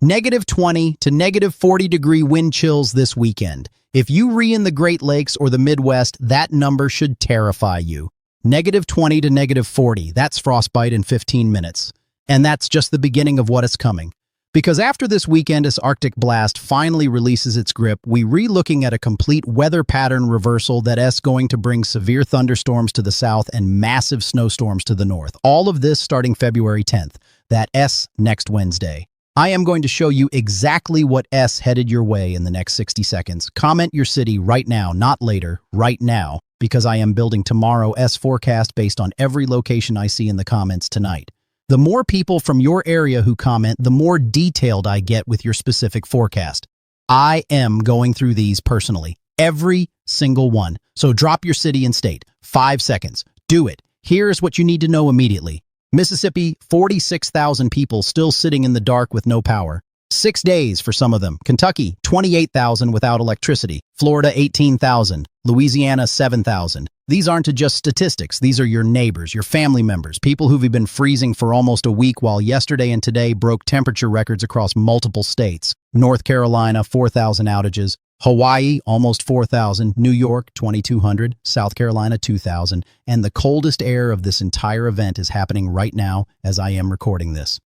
-20 to -40 degree wind chills this weekend. If you re in the Great Lakes or the Midwest, that number should terrify you. -20 to -40, that's frostbite in 15 minutes. And that's just the beginning of what is coming. Because after this weekend's Arctic blast finally releases its grip, we're re-looking at a complete weather pattern reversal that is going to bring severe thunderstorms to the south and massive snowstorms to the north. All of this starting February 10th, that S next Wednesday. I am going to show you exactly what S headed your way in the next 60 seconds. Comment your city right now, not later, right now, because I am building tomorrow S forecast based on every location I see in the comments tonight. The more people from your area who comment, the more detailed I get with your specific forecast. I am going through these personally, every single one. So drop your city and state. 5 seconds. Do it. Here's what you need to know immediately. Mississippi, 46,000 people still sitting in the dark with no power. 6 days for some of them. Kentucky, 28,000 without electricity. Florida, 18,000. Louisiana, 7,000. These aren't just statistics. These are your neighbors, your family members, people who've been freezing for almost a week, while yesterday and today broke temperature records across multiple states. North Carolina, 4,000 outages. Hawaii, almost 4,000. New York, 2,200. South Carolina, 2,000. And the coldest air of this entire event is happening right now as I am recording this.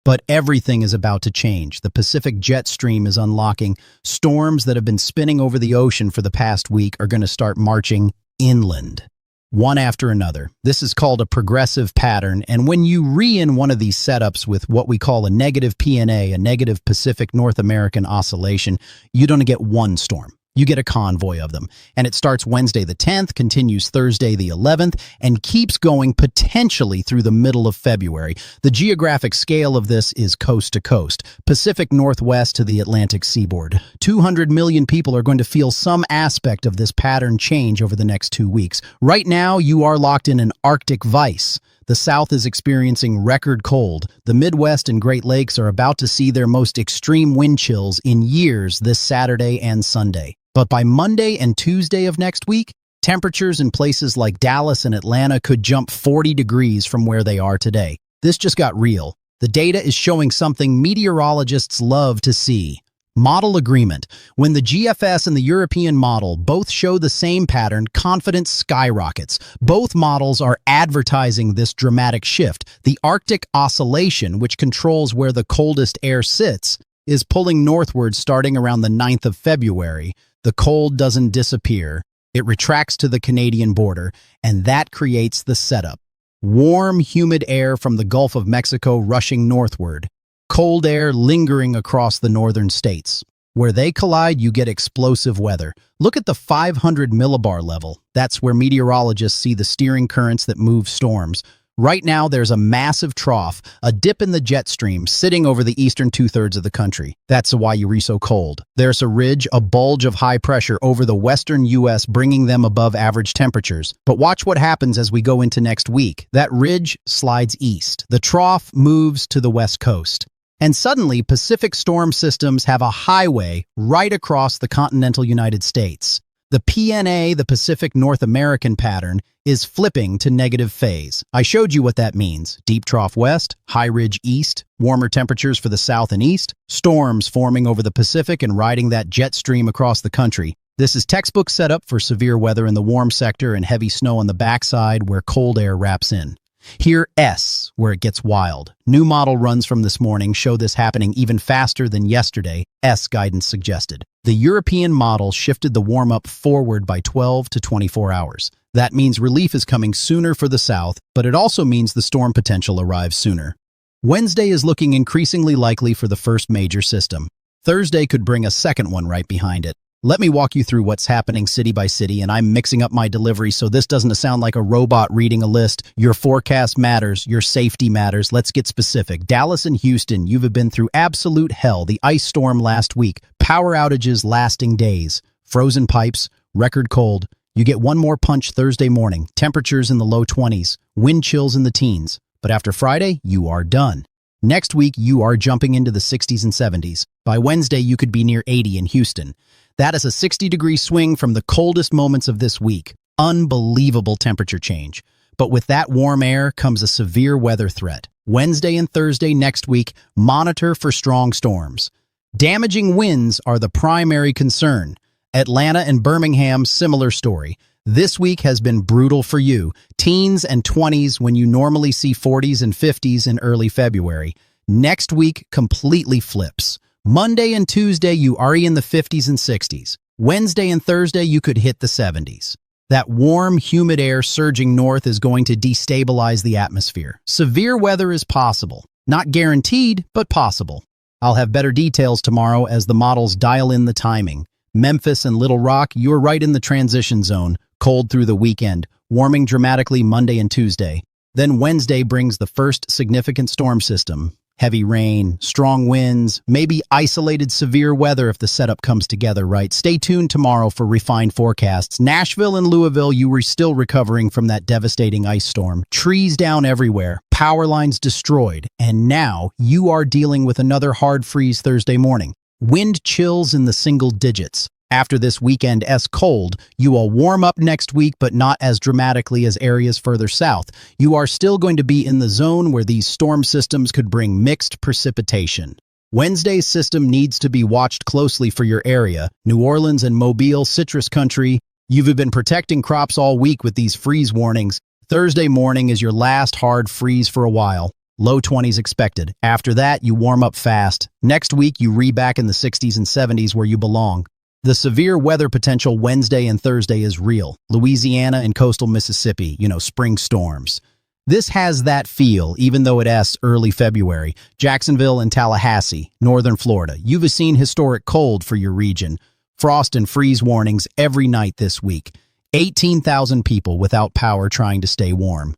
But everything is about to change. The Pacific jet stream is unlocking. Storms that have been spinning over the ocean for the past week are going to start marching inland, one after another. This is called a progressive pattern, and when you re-in one of these setups with what we call a negative PNA, a negative Pacific North American oscillation, you don't get one storm. You get a convoy of them, and it starts Wednesday the 10th, continues Thursday the 11th, and keeps going potentially through the middle of February. The geographic scale of this is coast to coast, Pacific Northwest to the Atlantic seaboard. 200 million people are going to feel some aspect of this pattern change over the next 2 weeks. Right now, you are locked in an Arctic vice. The South is experiencing record cold. The Midwest and Great Lakes are about to see their most extreme wind chills in years this Saturday and Sunday. But by Monday and Tuesday of next week, temperatures in places like Dallas and Atlanta could jump 40 degrees from where they are today. This just got real. The data is showing something meteorologists love to see. Model agreement. When the GFS and the European model both show the same pattern, confidence skyrockets. Both models are advertising this dramatic shift. The Arctic oscillation, which controls where the coldest air sits, is pulling northward starting around the 9th of February. The cold doesn't disappear. It retracts to the Canadian border, and that creates the setup. Warm, humid air from the Gulf of Mexico rushing northward. Cold air lingering across the northern states. Where they collide, you get explosive weather. Look at the 500 millibar level. That's where meteorologists see the steering currents that move storms. Right now, there's a massive trough, a dip in the jet stream, sitting over the eastern two-thirds of the country. That's why you're so cold. There's a ridge, a bulge of high pressure over the western U.S., bringing them above average temperatures. But watch what happens as we go into next week. That ridge slides east. The trough moves to the west coast. And suddenly, Pacific storm systems have a highway right across the continental United States. The PNA, the Pacific North American pattern, is flipping to negative phase. I showed you what that means. Deep trough west, high ridge east, warmer temperatures for the south and east, storms forming over the Pacific and riding that jet stream across the country. This is textbook setup for severe weather in the warm sector and heavy snow on the backside where cold air wraps in. Here, S, where it gets wild. New model runs from this morning show this happening even faster than yesterday, S guidance suggested. The European model shifted the warm-up forward by 12 to 24 hours. That means relief is coming sooner for the south, but it also means the storm potential arrives sooner. Wednesday is looking increasingly likely for the first major system. Thursday could bring a second one right behind it. Let me walk you through what's happening city by city, and I'm mixing up my delivery so this doesn't sound like a robot reading a list. Your forecast matters, your safety matters. Let's get specific. Dallas and Houston, you've been through absolute hell. The ice storm last week, power outages lasting days, frozen pipes, record cold. You get one more punch Thursday morning, temperatures in the low 20s, wind chills in the teens. But after Friday, you are done. Next week, you are jumping into the 60s and 70s. By Wednesday, you could be near 80 in Houston. That is a 60-degree swing from the coldest moments of this week. Unbelievable temperature change. But with that warm air comes a severe weather threat. Wednesday and Thursday next week, monitor for strong storms. Damaging winds are the primary concern. Atlanta and Birmingham, similar story. This week has been brutal for you. Teens and 20s when you normally see 40s and 50s in early February. Next week completely flips. Monday and Tuesday you are in the 50s and 60s. Wednesday and Thursday you could hit the 70s. That warm, humid air surging north is going to destabilize the atmosphere. Severe weather is possible. Not guaranteed, but possible. I'll have better details tomorrow as the models dial in the timing. Memphis and Little Rock, you're right in the transition zone. Cold through the weekend, warming dramatically Monday and Tuesday. Then Wednesday brings the first significant storm system. Heavy rain, strong winds, maybe isolated severe weather if the setup comes together right. Stay tuned tomorrow for refined forecasts. Nashville and Louisville, you were still recovering from that devastating ice storm. Trees down everywhere, power lines destroyed, and now you are dealing with another hard freeze Thursday morning. Wind chills in the single digits. After this weekend's cold, you will warm up next week, but not as dramatically as areas further south. You are still going to be in the zone where these storm systems could bring mixed precipitation. Wednesday's system needs to be watched closely for your area. New Orleans and Mobile, citrus country. You've been protecting crops all week with these freeze warnings. Thursday morning is your last hard freeze for a while. Low 20s expected. After that, you warm up fast. Next week, you back in the 60s and 70s where you belong. The severe weather potential Wednesday and Thursday is real. Louisiana and coastal Mississippi, spring storms. This has that feel, even though it's early February. Jacksonville and Tallahassee, northern Florida. You've seen historic cold for your region. Frost and freeze warnings every night this week. 18,000 people without power trying to stay warm.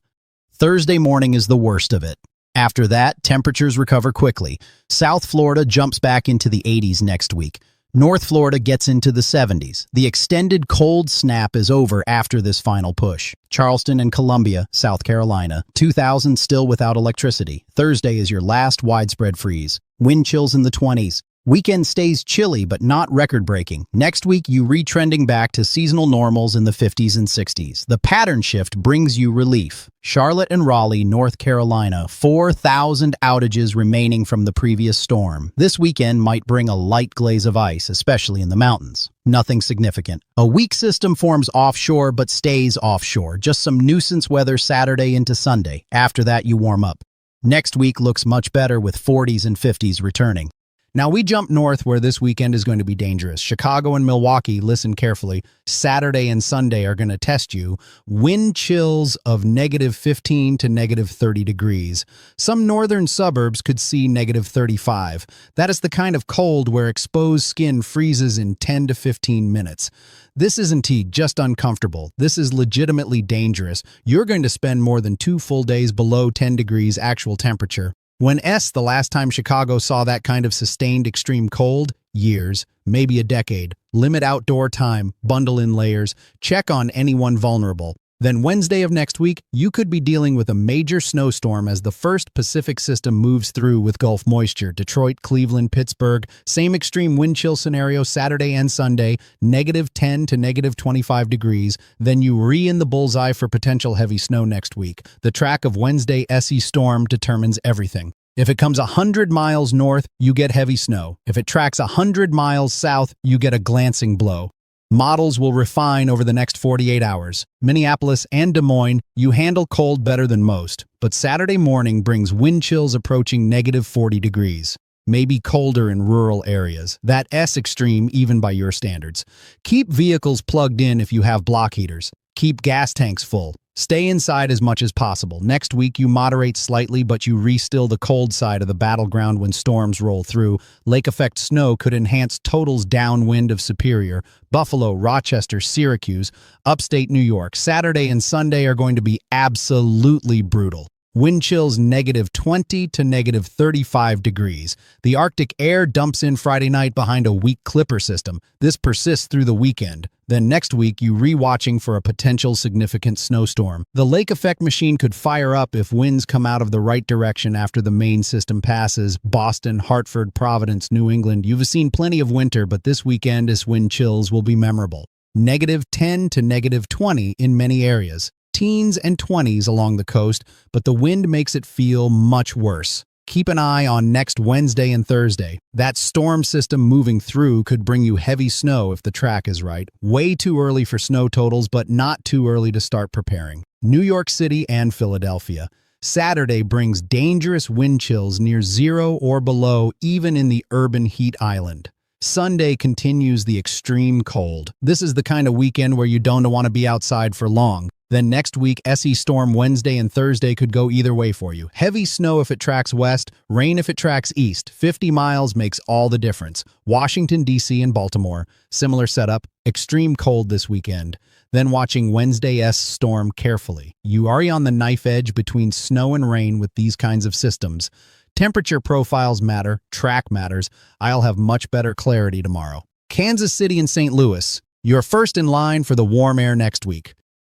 Thursday morning is the worst of it. After that, temperatures recover quickly. South Florida jumps back into the 80s next week. North Florida gets into the 70s. The extended cold snap is over after this final push. Charleston and Columbia, South Carolina, 2,000 still without electricity. Thursday is your last widespread freeze. Wind chills in the 20s. Weekend stays chilly but not record-breaking. Next week, you retrending back to seasonal normals in the 50s and 60s. The pattern shift brings you relief. Charlotte and Raleigh, North Carolina, 4,000 outages remaining from the previous storm. This weekend might bring a light glaze of ice, especially in the mountains. Nothing significant. A weak system forms offshore but stays offshore. Just some nuisance weather Saturday into Sunday. After that, you warm up. Next week looks much better with 40s and 50s returning. Now we jump north where this weekend is going to be dangerous. Chicago and Milwaukee, listen carefully, Saturday and Sunday are going to test you. Wind chills of -15 to -30 degrees. Some northern suburbs could see -35. That is the kind of cold where exposed skin freezes in 10 to 15 minutes. This isn't just uncomfortable. This is legitimately dangerous. You're going to spend more than 2 full days below 10 degrees actual temperature. The last time Chicago saw that kind of sustained extreme cold? Years, maybe a decade. Limit outdoor time, bundle in layers, check on anyone vulnerable. Then Wednesday of next week, you could be dealing with a major snowstorm as the first Pacific system moves through with Gulf moisture. Detroit, Cleveland, Pittsburgh, same extreme wind chill scenario Saturday and Sunday, -10 to -25 degrees. Then you in the bullseye for potential heavy snow next week. The track of Wednesday SE storm determines everything. If it comes 100 miles north, you get heavy snow. If it tracks 100 miles south, you get a glancing blow. Models will refine over the next 48 hours. Minneapolis and Des Moines, you handle cold better than most, but Saturday morning brings wind chills approaching -40 degrees. Maybe colder in rural areas. That extreme even by your standards. Keep vehicles plugged in if you have block heaters. Keep gas tanks full. Stay inside as much as possible. Next week, you moderate slightly, but you re-still the cold side of the battleground when storms roll through. Lake effect snow could enhance totals downwind of Superior, Buffalo, Rochester, Syracuse, upstate New York. Saturday and Sunday are going to be absolutely brutal. Wind chills -20 to -35 degrees. The Arctic air dumps in Friday night behind a weak clipper system. This persists through the weekend. Then next week, you re-watching for a potential significant snowstorm. The lake effect machine could fire up if winds come out of the right direction after the main system passes. Boston, Hartford, Providence, New England. You've seen plenty of winter, but this weekend's wind chills will be memorable. -10 to -20 in many areas. teens and 20s along the coast, but the wind makes it feel much worse. Keep an eye on next Wednesday and Thursday. That storm system moving through could bring you heavy snow if the track is right. Way too early for snow totals, but not too early to start preparing. New York City and Philadelphia. Saturday brings dangerous wind chills near 0 or below, even in the urban heat island. Sunday continues the extreme cold. This is the kind of weekend where you don't want to be outside for long. Then next week, SE storm Wednesday and Thursday could go either way for you. Heavy snow if it tracks west, rain if it tracks east. 50 miles makes all the difference. Washington, D.C. and Baltimore, similar setup, extreme cold this weekend. Then watching Wednesday's storm carefully. You are on the knife edge between snow and rain with these kinds of systems. Temperature profiles matter, track matters. I'll have much better clarity tomorrow. Kansas City and St. Louis, you're first in line for the warm air next week.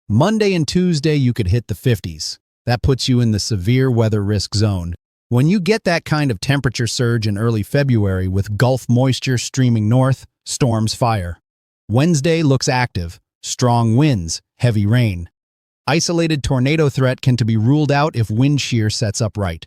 Monday and Tuesday, you could hit the 50s. That puts you in the severe weather risk zone. When you get that kind of temperature surge in early February with Gulf moisture streaming north, storms fire. Wednesday looks active. Strong winds, heavy rain. Isolated tornado threat can be ruled out if wind shear sets up right.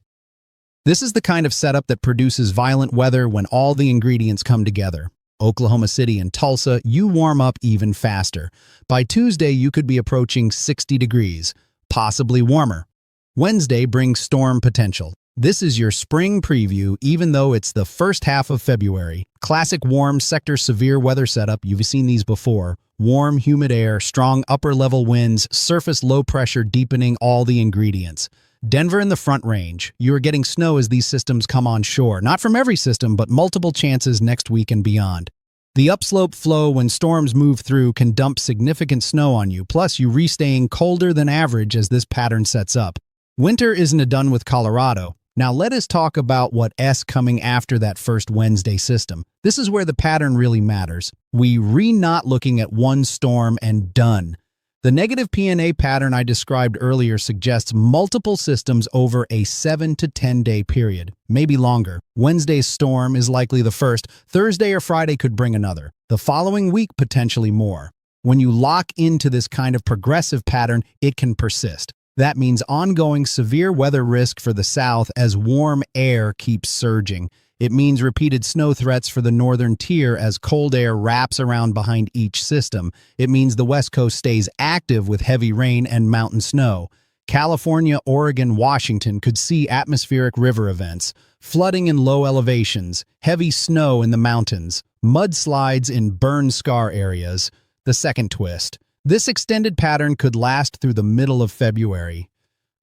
This is the kind of setup that produces violent weather when all the ingredients come together. Oklahoma City and Tulsa, you warm up even faster. By Tuesday, you could be approaching 60 degrees, possibly warmer. Wednesday brings storm potential. This is your spring preview, even though it's the first half of February. Classic warm sector severe weather setup, you've seen these before. Warm, humid air, strong upper-level winds, surface low pressure deepening all the ingredients. Denver in the Front Range, you are getting snow as these systems come on shore. Not from every system, but multiple chances next week and beyond. The upslope flow when storms move through can dump significant snow on you, plus you restaying colder than average as this pattern sets up. Winter isn't done with Colorado. Now let us talk about what's coming after that first Wednesday system. This is where the pattern really matters. We're not looking at one storm and done. The negative PNA pattern I described earlier suggests multiple systems over a 7 to 10 day period, maybe longer. Wednesday's storm is likely the first. Thursday or Friday could bring another. The following week, potentially more. When you lock into this kind of progressive pattern, it can persist. That means ongoing severe weather risk for the South as warm air keeps surging. It means repeated snow threats for the northern tier as cold air wraps around behind each system. It means the West Coast stays active with heavy rain and mountain snow. California, Oregon, Washington could see atmospheric river events, flooding in low elevations, heavy snow in the mountains, mudslides in burn scar areas. The second twist. This extended pattern could last through the middle of February.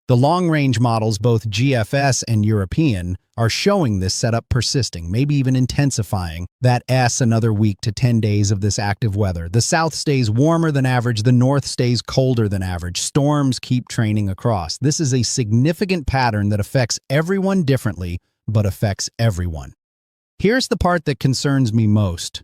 The long-range models, both GFS and European, are showing this setup persisting, maybe even intensifying. That's another week to 10 days of this active weather. The South stays warmer than average, the North stays colder than average. Storms keep training across. This is a significant pattern that affects everyone differently, but affects everyone. Here's the part that concerns me most.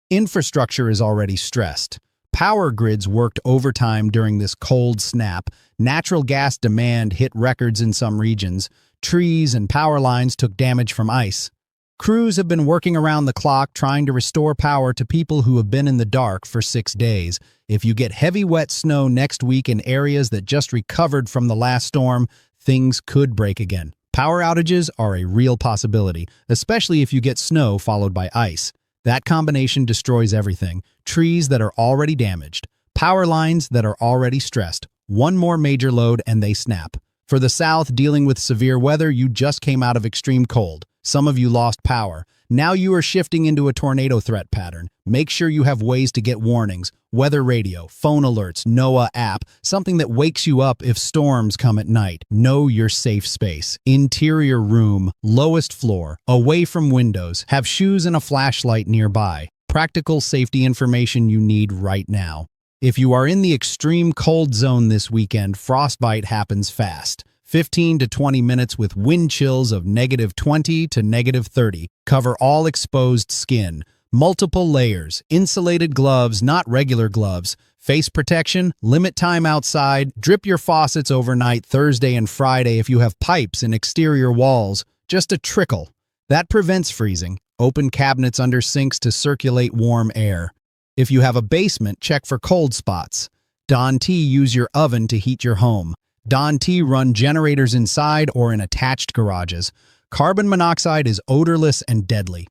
Infrastructure is already stressed. Power grids worked overtime during this cold snap. Natural gas demand hit records in some regions. Trees and power lines took damage from ice. Crews have been working around the clock trying to restore power to people who have been in the dark for 6 days. If you get heavy wet snow next week in areas that just recovered from the last storm, things could break again. Power outages are a real possibility, especially if you get snow followed by ice. That combination destroys everything. Trees that are already damaged, power lines that are already stressed. One more major load and they snap. For the South, dealing with severe weather, you just came out of extreme cold. Some of you lost power. Now you are shifting into a tornado threat pattern. Make sure you have ways to get warnings, weather radio, phone alerts, NOAA app, something that wakes you up if storms come at night. Know your safe space. Interior room, lowest floor, away from windows. Have shoes and a flashlight nearby. Practical safety information you need right now. If you are in the extreme cold zone this weekend, frostbite happens fast. 15 to 20 minutes with wind chills of -20 to -30. Cover all exposed skin. Multiple layers. Insulated gloves, not regular gloves. Face protection. Limit time outside. Drip your faucets overnight Thursday and Friday if you have pipes in exterior walls. Just a trickle. That prevents freezing. Open cabinets under sinks to circulate warm air. If you have a basement, check for cold spots. Don T, use your oven to heat your home. Don T, run generators inside or in attached garages. Carbon monoxide is odorless and deadly.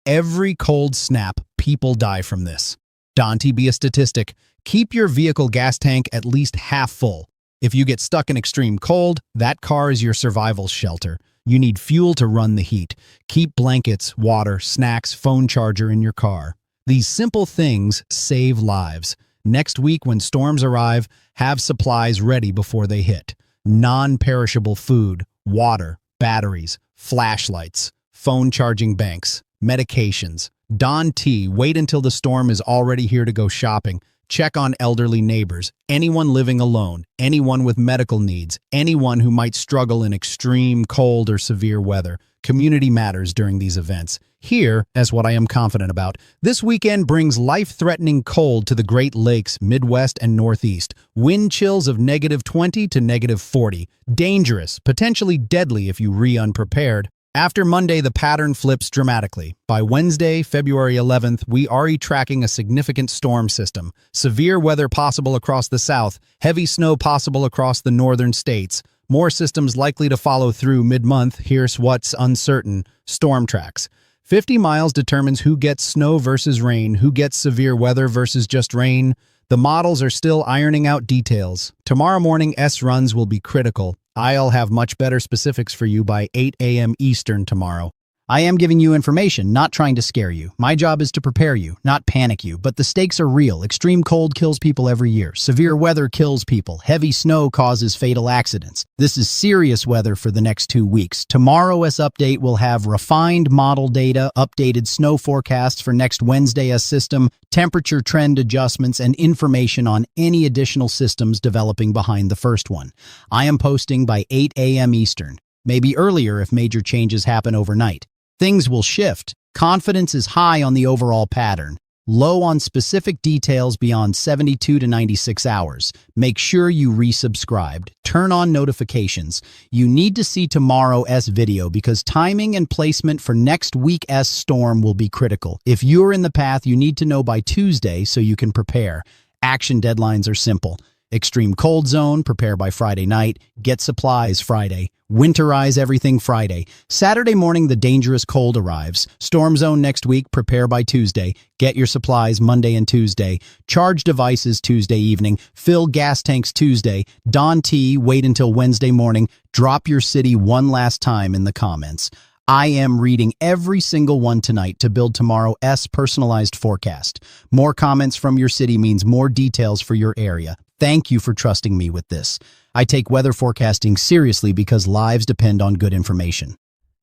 Every cold snap, people die from this. Don T, be a statistic. Keep your vehicle gas tank at least half full. If you get stuck in extreme cold, that car is your survival shelter. You need fuel to run the heat. Keep blankets, water, snacks, phone charger in your car. These simple things save lives. Next week when storms arrive, have supplies ready before they hit. Non-perishable food, water, batteries, flashlights, phone charging banks, medications. Don T, wait until the storm is already here to go shopping. Check on elderly neighbors, anyone living alone, anyone with medical needs, anyone who might struggle in extreme cold or severe weather. Community matters during these events. Here, as what I am confident about, this weekend brings life-threatening cold to the Great Lakes, Midwest, and Northeast. Wind chills of -20 to -40. Dangerous, potentially deadly if you unprepared. After Monday, the pattern flips dramatically. By Wednesday, February 11th, we are tracking a significant storm system. Severe weather possible across the south, heavy snow possible across the northern states. More systems likely to follow through mid-month. Here's what's uncertain. Storm tracks. 50 miles determines who gets snow versus rain, who gets severe weather versus just rain. The models are still ironing out details. Tomorrow morning, S-runs will be critical. I'll have much better specifics for you by 8 a.m. Eastern tomorrow. I am giving you information, not trying to scare you. My job is to prepare you, not panic you. But the stakes are real. Extreme cold kills people every year. Severe weather kills people. Heavy snow causes fatal accidents. This is serious weather for the next 2 weeks. Tomorrow's update will have refined model data, updated snow forecasts for next Wednesday's system, temperature trend adjustments, and information on any additional systems developing behind the first one. I am posting by 8 a.m. Eastern, maybe earlier if major changes happen overnight. Things will shift. Confidence is high on the overall pattern, low on specific details beyond 72 to 96 hours. Make sure you resubscribed. Turn on notifications. You need to see tomorrow's video because timing and placement for next week's storm will be critical. If you're in the path, you need to know by Tuesday so you can prepare. Action deadlines are simple. Extreme cold zone, prepare by Friday night. Get supplies Friday. Winterize everything Friday. Saturday morning, the dangerous cold arrives. Storm zone next week, prepare by Tuesday. Get your supplies Monday and Tuesday. Charge devices Tuesday evening. Fill gas tanks Tuesday. Don T, wait until Wednesday morning. Drop your city one last time in the comments. I am reading every single one tonight to build tomorrow's personalized forecast. More comments from your city means more details for your area. Thank you for trusting me with this. I take weather forecasting seriously because lives depend on good information.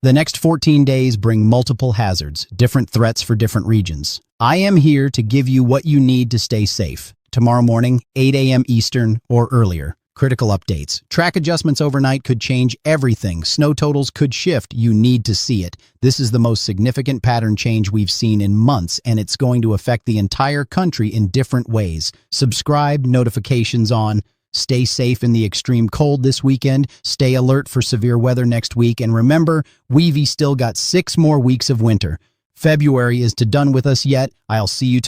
The next 14 days bring multiple hazards, different threats for different regions. I am here to give you what you need to stay safe. Tomorrow morning, 8 a.m. Eastern or earlier. Critical updates. Track adjustments overnight could change everything. Snow totals could shift. You need to see it. This is the most significant pattern change we've seen in months, and it's going to affect the entire country in different ways. Subscribe, notifications on. Stay safe in the extreme cold this weekend. Stay alert for severe weather next week. And remember, we've still got 6 more weeks of winter. February is done with us yet. I'll see you tomorrow.